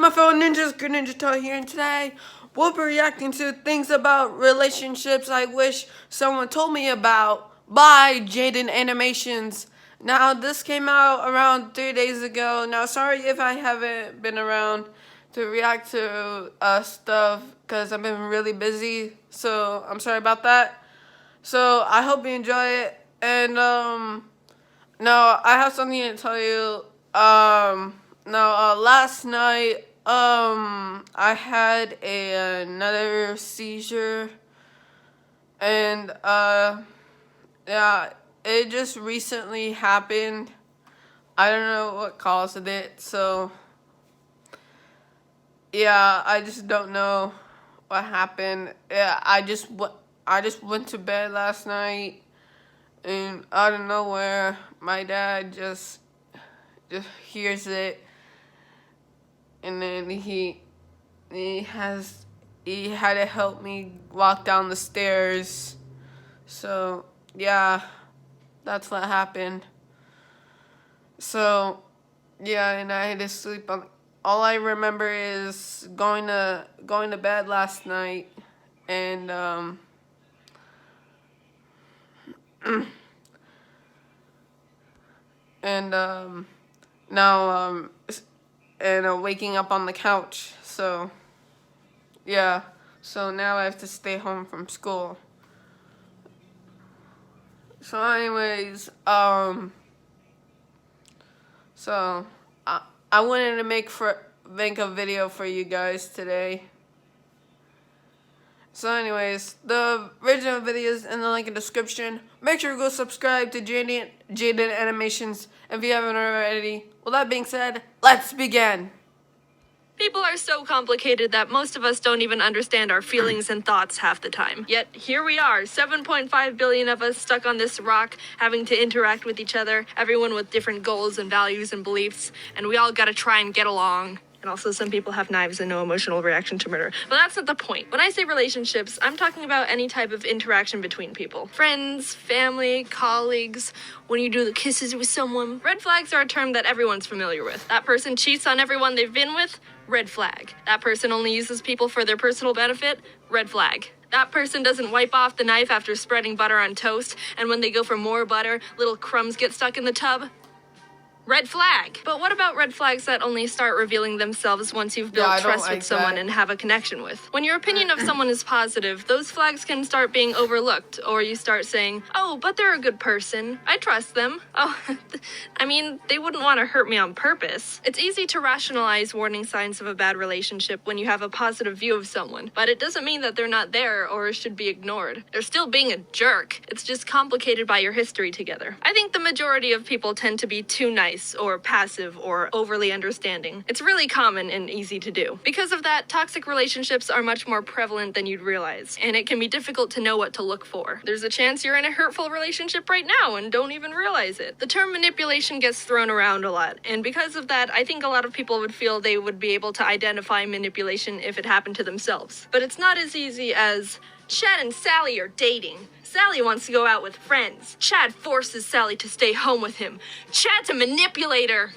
my fellow ninjas? Greenninjatale here, and today we'll be reacting to things about relationships I wish someone told me about by ByJaiden Animations. Now, this came out around 3 days ago. Now, sorry if I haven't been around to react to stuff because I've been really busy, so I'm sorry about that. So, I hope you enjoy it, and no, I have something to tell you. Last night, I had another seizure, and, yeah, it just recently happened. I don't know what caused it, so, yeah, I just don't know what happened. Yeah, I just went to bed last night, and out of nowhere, my dad just hears it, and then he had to help me walk down the stairs. So yeah, that's what happened. So yeah, and I had to sleep on. All I remember is going to bed last night, and now waking up on the couch. So yeah, so now I have to stay home from school. So anyways, so I wanted to make a video for you guys today. So anyways, the original video is in the link in the description. Make sure to go subscribe to ByJaiden Animations if you haven't already. With that being said, let's begin. People are so complicated that most of us don't even understand our feelings and thoughts half the time. Yet, here we are, 7.5 billion of us stuck on this rock, having to interact with each other, everyone with different goals and values and beliefs, and we all gotta try and get along. And also, some people have knives and no emotional reaction to murder. But that's not the point. When I say relationships, I'm talking about any type of interaction between people. Friends, family, colleagues, when you do the kisses with someone. Red flags are a term that everyone's familiar with. That person cheats on everyone they've been with? Red flag. That person only uses people for their personal benefit? Red flag. That person doesn't wipe off the knife after spreading butter on toast, and when they go for more butter, little crumbs get stuck in the tub? Red flag. But what about red flags that only start revealing themselves once you've built trust with someone and have a connection with? When your opinion of someone is positive, those flags can start being overlooked, or you start saying, oh, but they're a good person. I trust them. Oh, I mean, they wouldn't want to hurt me on purpose. It's easy to rationalize warning signs of a bad relationship when you have a positive view of someone, but it doesn't mean that they're not there or should be ignored. They're still being a jerk. It's just complicated by your history together. I think the majority of people tend to be too nice or passive or overly understanding. It's really common and easy to do. Because of that, toxic relationships are much more prevalent than you'd realize, and it can be difficult to know what to look for. There's a chance you're in a hurtful relationship right now and don't even realize it. The term manipulation gets thrown around a lot, and because of that, I think a lot of people would feel they would be able to identify manipulation if it happened to themselves. But it's not as easy as Chad and Sally are dating. Sally wants to go out with friends. Chad forces Sally to stay home with him. Chad's a manipulator.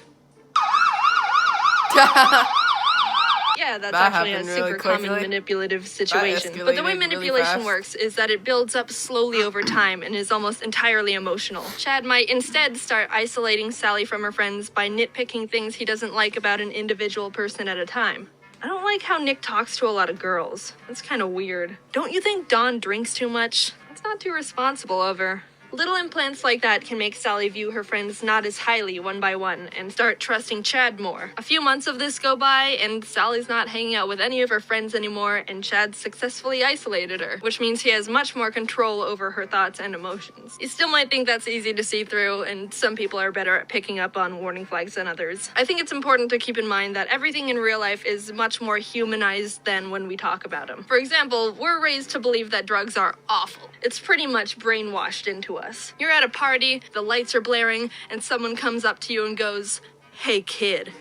Yeah, that's actually a super common manipulative situation. But the way manipulation works is that it builds up slowly over time and is almost entirely emotional. Chad might instead start isolating Sally from her friends by nitpicking things he doesn't like about an individual person at a time. I don't like how Nick talks to a lot of girls. That's kind of weird. Don't you think Dawn drinks too much? That's not too responsible of her. Little implants like that can make Sally view her friends not as highly one by one and start trusting Chad more. A few months of this go by and Sally's not hanging out with any of her friends anymore and Chad successfully isolated her, which means he has much more control over her thoughts and emotions. You still might think that's easy to see through, and some people are better at picking up on warning flags than others. I think it's important to keep in mind that everything in real life is much more humanized than when we talk about them. For example, we're raised to believe that drugs are awful. It's pretty much brainwashed into us. You're at a party, the lights are blaring, and someone comes up to you and goes, "Hey kid,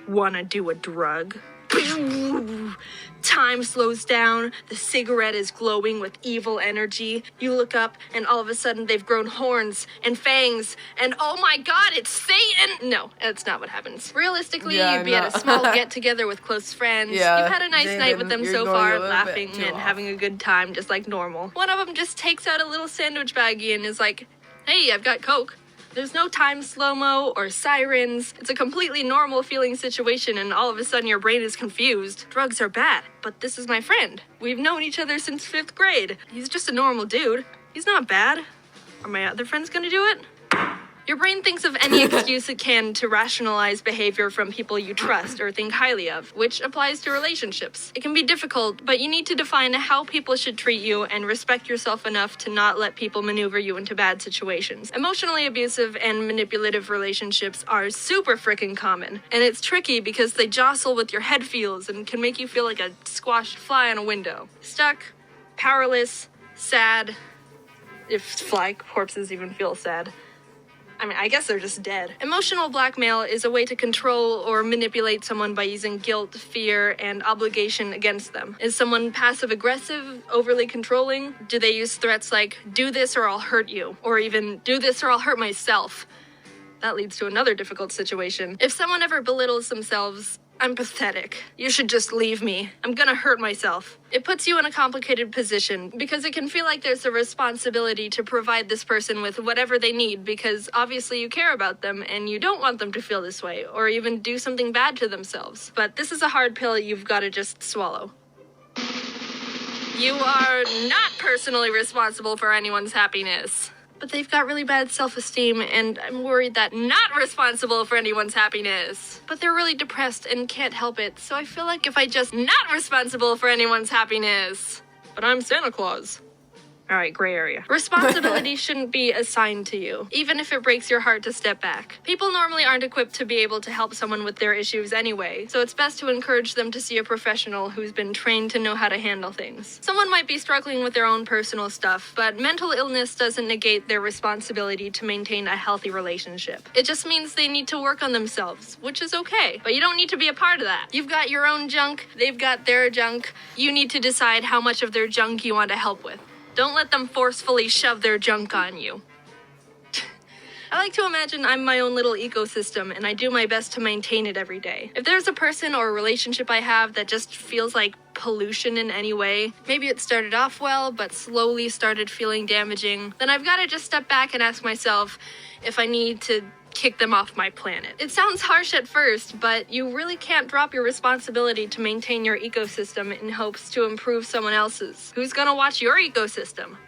wanna do a drug?" Time slows down, the cigarette is glowing with evil energy. You look up, and all of a sudden they've grown horns and fangs, and oh my god, it's Satan! No, that's not what happens. Realistically, you'd be at a small get-together with close friends. Yeah, You've had a nice night with them so far, laughing and off. having a good time, just like normal. One of them just takes out a little sandwich baggie and is like, hey, I've got Coke. There's no time slow-mo or sirens. It's a completely normal feeling situation, and all of a sudden your brain is confused. Drugs are bad, but this is my friend. We've known each other since 5th grade. He's just a normal dude. He's not bad. Are my other friends gonna do it? Your brain thinks of any excuse it can to rationalize behavior from people you trust or think highly of, which applies to relationships. It can be difficult, but you need to define how people should treat you and respect yourself enough to not let people maneuver you into bad situations. Emotionally abusive and manipulative relationships are super freaking common, and it's tricky because they jostle with your head feels and can make you feel like a squashed fly on a window. Stuck, powerless, sad, if fly corpses even feel sad. I mean, I guess they're just dead. Emotional blackmail is a way to control or manipulate someone by using guilt, fear, and obligation against them. Is someone passive-aggressive, overly controlling? Do they use threats like, do this or I'll hurt you? Or even, do this or I'll hurt myself? That leads to another difficult situation. If someone ever belittles themselves, I'm pathetic. You should just leave me. I'm gonna hurt myself. It puts you in a complicated position because it can feel like there's a responsibility to provide this person with whatever they need because obviously you care about them and you don't want them to feel this way or even do something bad to themselves. But this is a hard pill you've got to just swallow. You are not personally responsible for anyone's happiness. But they've got really bad self-esteem, and I'm worried that not responsible for anyone's happiness. But they're really depressed and can't help it, so I feel like if I just not responsible for anyone's happiness. But I'm Santa Claus. Alright, gray area. Responsibility shouldn't be assigned to you, even if it breaks your heart to step back. People normally aren't equipped to be able to help someone with their issues anyway, so it's best to encourage them to see a professional who's been trained to know how to handle things. Someone might be struggling with their own personal stuff, but mental illness doesn't negate their responsibility to maintain a healthy relationship. It just means they need to work on themselves, which is okay, but you don't need to be a part of that. You've got your own junk, they've got their junk. You need to decide how much of their junk you want to help with. Don't let them forcefully shove their junk on you. I like to imagine I'm my own little ecosystem, and I do my best to maintain it every day. If there's a person or a relationship I have that just feels like pollution in any way, maybe it started off well, but slowly started feeling damaging, then I've got to just step back and ask myself if I need to kick them off my planet. It sounds harsh at first, but you really can't drop your responsibility to maintain your ecosystem in hopes to improve someone else's. Who's gonna watch your ecosystem?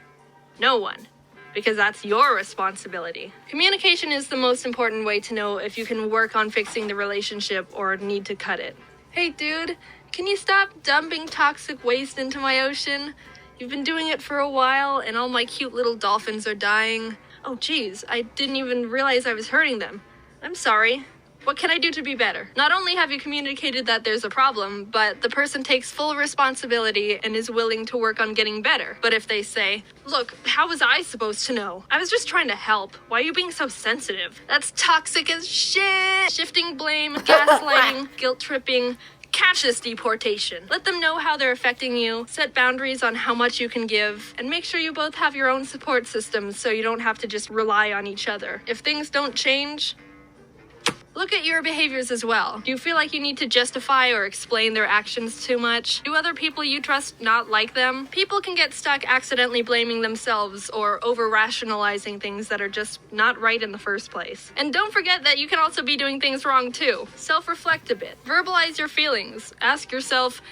No one. Because that's your responsibility. Communication is the most important way to know if you can work on fixing the relationship or need to cut it. Hey dude, can you stop dumping toxic waste into my ocean? You've been doing it for a while and all my cute little dolphins are dying. Oh geez, I didn't even realize I was hurting them. I'm sorry. What can I do to be better? Not only have you communicated that there's a problem, but the person takes full responsibility and is willing to work on getting better. But if they say, look, how was I supposed to know? I was just trying to help. Why are you being so sensitive? That's toxic as shit! Shifting blame, gaslighting, guilt tripping. Catch this deportation. Let them know how they're affecting you, set boundaries on how much you can give, and make sure you both have your own support systems so you don't have to just rely on each other. If things don't change, look at your behaviors as well. Do you feel like you need to justify or explain their actions too much? Do other people you trust not like them? People can get stuck accidentally blaming themselves or over-rationalizing things that are just not right in the first place. And don't forget that you can also be doing things wrong too. Self-reflect a bit. Verbalize your feelings. Ask yourself,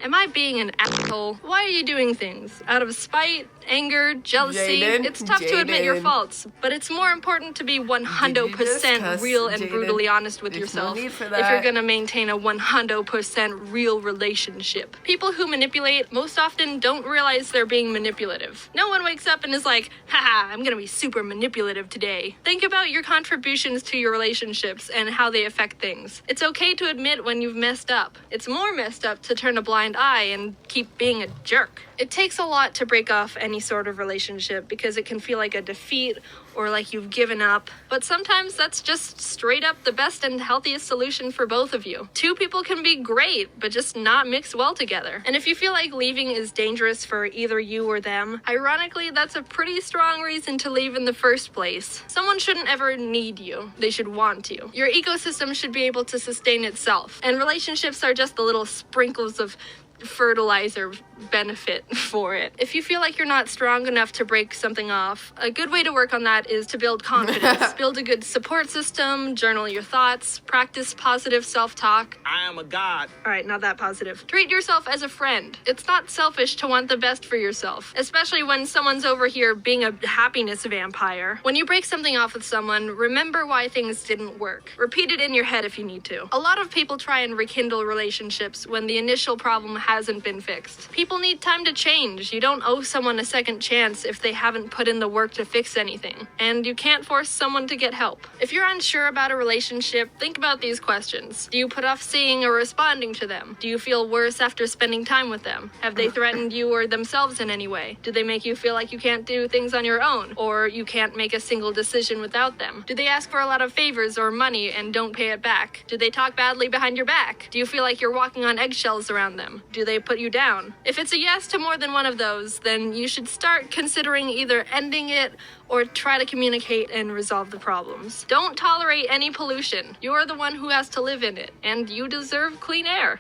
am I being an asshole? Why are you doing things? Out of spite, anger, jealousy? It's tough to admit your faults, but it's more important to be 100% real and brutally honest with yourself if you're gonna maintain a 100% real relationship. People who manipulate most often don't realize they're being manipulative. No one wakes up and is like, haha, I'm gonna be super manipulative today. Think about your contributions to your relationships and how they affect things. It's okay to admit when you've messed up. It's more messed up to turn a blind blind eye and keep being a jerk. It takes a lot to break off any sort of relationship because it can feel like a defeat or like you've given up, but sometimes that's just straight up the best and healthiest solution for both of you. Two people can be great, but just not mix well together. And if you feel like leaving is dangerous for either you or them, ironically, that's a pretty strong reason to leave in the first place. Someone shouldn't ever need you. They should want you. Your ecosystem should be able to sustain itself, and relationships are just the little sprinkles of fertilizer benefit for it. If you feel like you're not strong enough to break something off, a good way to work on that is to build confidence. Build a good support system, journal your thoughts, practice positive self-talk. I am a god. Alright, not that positive. Treat yourself as a friend. It's not selfish to want the best for yourself, especially when someone's over here being a happiness vampire. When you break something off with someone, remember why things didn't work. Repeat it in your head if you need to. A lot of people try and rekindle relationships when the initial problem hasn't been fixed. People need time to change. You don't owe someone a second chance if they haven't put in the work to fix anything. And you can't force someone to get help. If you're unsure about a relationship, think about these questions. Do you put off seeing or responding to them? Do you feel worse after spending time with them? Have they threatened you or themselves in any way? Do they make you feel like you can't do things on your own? Or you can't make a single decision without them? Do they ask for a lot of favors or money and don't pay it back? Do they talk badly behind your back? Do you feel like you're walking on eggshells around them? Do they put you down? If it's a yes to more than one of those, then you should start considering either ending it or try to communicate and resolve the problems. Don't tolerate any pollution. You're the one who has to live in it, and you deserve clean air.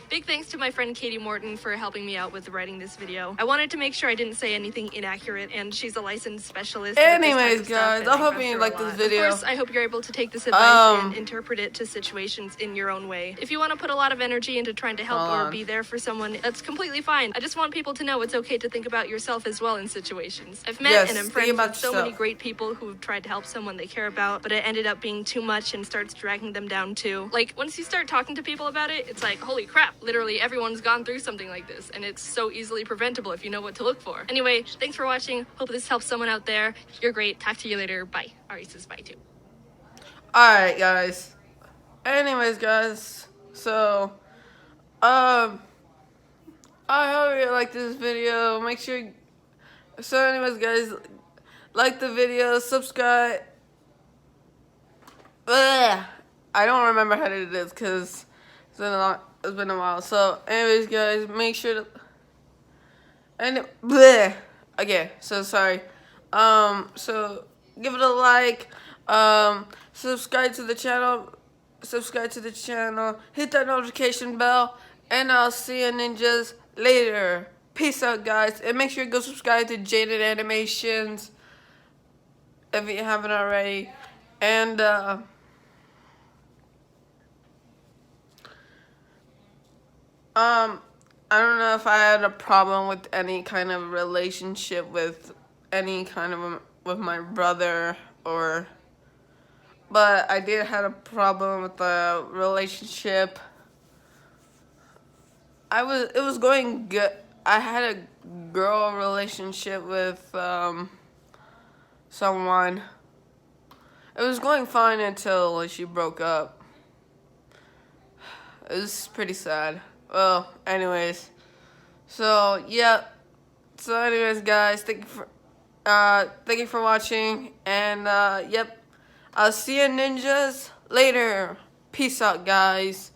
Big thanks to my friend Katie Morton for helping me out with writing this video. I wanted to make sure I didn't say anything inaccurate, and she's a licensed specialist. Anyways, guys, I hope you liked this video. Of course, I hope you're able to take this advice and interpret it to situations in your own way. If you want to put a lot of energy into trying to help or be there for someone, that's completely fine. I just want people to know it's okay to think about yourself as well in situations. I've met and I'm friends with so many great people who've tried to help someone they care about, but it ended up being too much and starts dragging them down too. Like, once you start talking to people about it, it's like, holy crap. Literally everyone's gone through something like this, and it's so easily preventable if you know what to look for. Anyway, thanks for watching. Hope this helps someone out there. You're great. Talk to you later. Bye. Ari says bye too. Alright, guys. Anyways, guys. So, I hope you like this video. Make sure. So, anyways, guys, like the video, subscribe. Ugh. I don't remember how to do this because it's been a while. So, anyways, guys, make sure to. And bleh. Okay, so sorry. So give it a like. Subscribe to the channel. Hit that notification bell, and I'll see you ninjas later. Peace out, guys, and make sure you go subscribe to ByJaiden Animations if you haven't already. And I don't know if I had a problem with any kind of relationship with with my brother, but I did have a problem with the relationship. It was going good. I had a girl relationship with someone. It was going fine until she broke up. It was pretty sad. Well, anyways, so yeah. So anyways, guys, thank you for watching, and yep, I'll see you ninjas later. Peace out, guys.